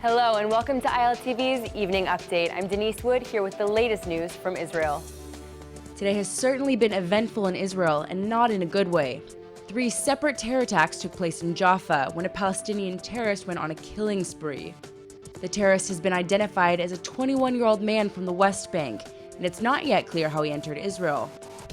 Hello and welcome to ILTV's Evening Update. I'm Denise Wood here with the latest news from Israel. Today has certainly been eventful in Israel, and not in a good way. 3 separate terror attacks took place in Jaffa when a Palestinian terrorist went on a killing spree. The terrorist has been identified as a 21-year-old man from the West Bank, and it's not yet clear how he entered Israel.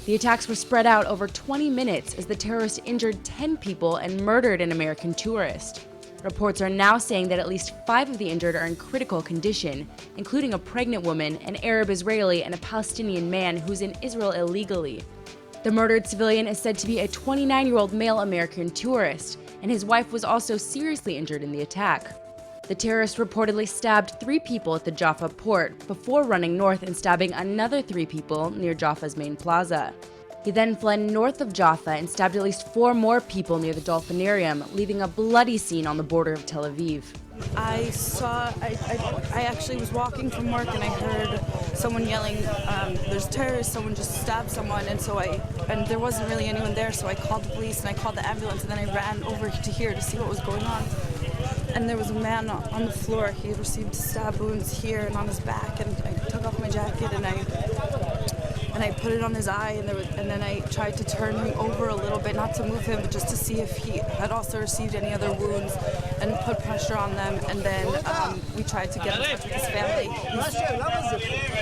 The attacks were spread out over 20 minutes as the terrorist injured 10 people and murdered an American tourist. Reports are now saying that at least 5 of the injured are in critical condition, including a pregnant woman, an Arab Israeli, and a Palestinian man who's in Israel illegally. The murdered civilian is said to be a 29-year-old male American tourist, and his wife was also seriously injured in the attack. The terrorist reportedly stabbed 3 people at the Jaffa port before running north and stabbing another 3 people near Jaffa's main plaza. He then fled north of Jaffa and stabbed at least 4 more people near the Dolphinarium, leaving a bloody scene on the border of Tel Aviv. I actually was walking from work and I heard someone yelling, there's terrorists, someone just stabbed someone, and there wasn't really anyone there, so I called the police and I called the ambulance, and then I ran over to here to see what was going on. And there was a man on the floor. He had received stab wounds here and on his back, and I took off my jacket and I put it on his eye, and then I tried to turn him over a little bit, not to move him, but just to see if he had also received any other wounds, and put pressure on them. And then we tried to get in touch with his family.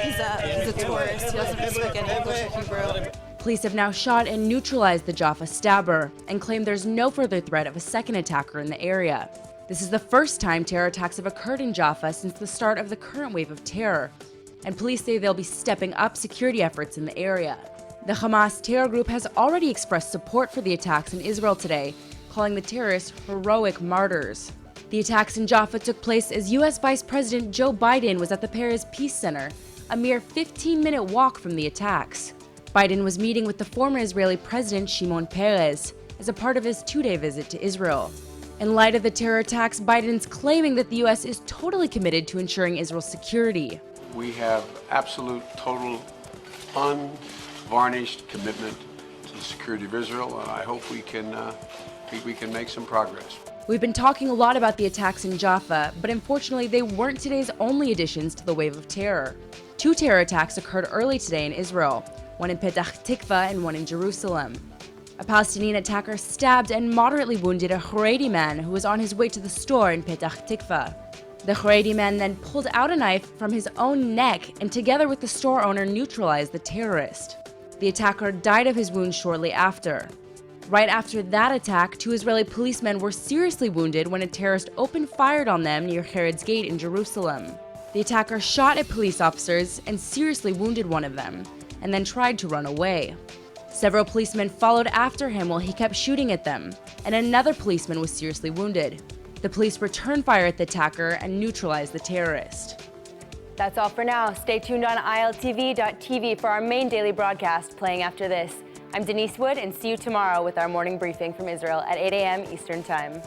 He's a tourist. He doesn't speak any English or Hebrew. Police have now shot and neutralized the Jaffa stabber and claim there's no further threat of a second attacker in the area. This is the first time terror attacks have occurred in Jaffa since the start of the current wave of terror, and police say they'll be stepping up security efforts in the area. The Hamas terror group has already expressed support for the attacks in Israel today, calling the terrorists heroic martyrs. The attacks in Jaffa took place as U.S. Vice President Joe Biden was at the Paris Peace Center, a mere 15-minute walk from the attacks. Biden was meeting with the former Israeli President Shimon Peres as a part of his 2-day visit to Israel. In light of the terror attacks, Biden's claiming that the U.S. is totally committed to ensuring Israel's security. We have absolute, total, unvarnished commitment to the security of Israel, and I hope we can make some progress. We've been talking a lot about the attacks in Jaffa, but unfortunately they weren't today's only additions to the wave of terror. 2 terror attacks occurred early today in Israel, one in Petah Tikva and one in Jerusalem. A Palestinian attacker stabbed and moderately wounded a Haredi man who was on his way to the store in Petah Tikva. The Haredi man then pulled out a knife from his own neck and together with the store owner neutralized the terrorist. The attacker died of his wounds shortly after. Right after that attack, 2 Israeli policemen were seriously wounded when a terrorist opened fire on them near Herod's Gate in Jerusalem. The attacker shot at police officers and seriously wounded one of them, and then tried to run away. Several policemen followed after him while he kept shooting at them, and another policeman was seriously wounded. The police returned fire at the attacker and neutralized the terrorist. That's all for now. Stay tuned on ILTV.tv for our main daily broadcast playing after this. I'm Denise Wood, and see you tomorrow with our morning briefing from Israel at 8 a.m. Eastern Time.